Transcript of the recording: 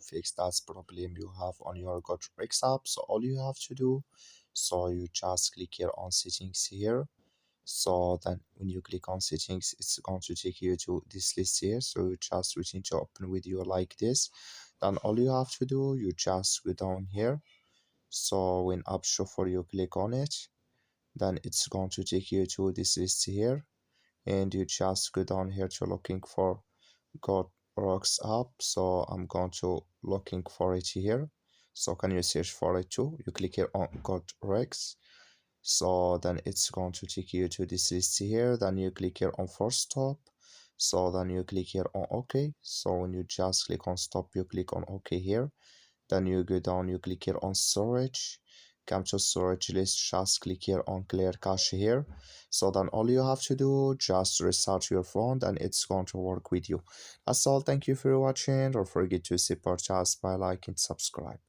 fix that problem you have on your GoodRx app. So all you have to do, so you just click here on settings here. So then when you click on settings, it's going to take you to this list here. So you just waiting to open with you like this. Then all you have to do, you just go down here. So when app show for you, click on it, then it's going to take you to this list here, and you just go down here to looking for GoodRx app. So I'm going to looking for it here. So can you search for it too? You click here on GoodRx. So then it's going to take you to this list here. Then you click here on first stop. So then you click here on OK. So when you just click on stop, you click on OK here. Then you go down, you click here on storage. Come to storage list, just click here on clear cache here. So then all you have to do, just restart your phone and it's going to work with you. That's all. Thank you for watching. Don't forget to support us by liking and subscribe.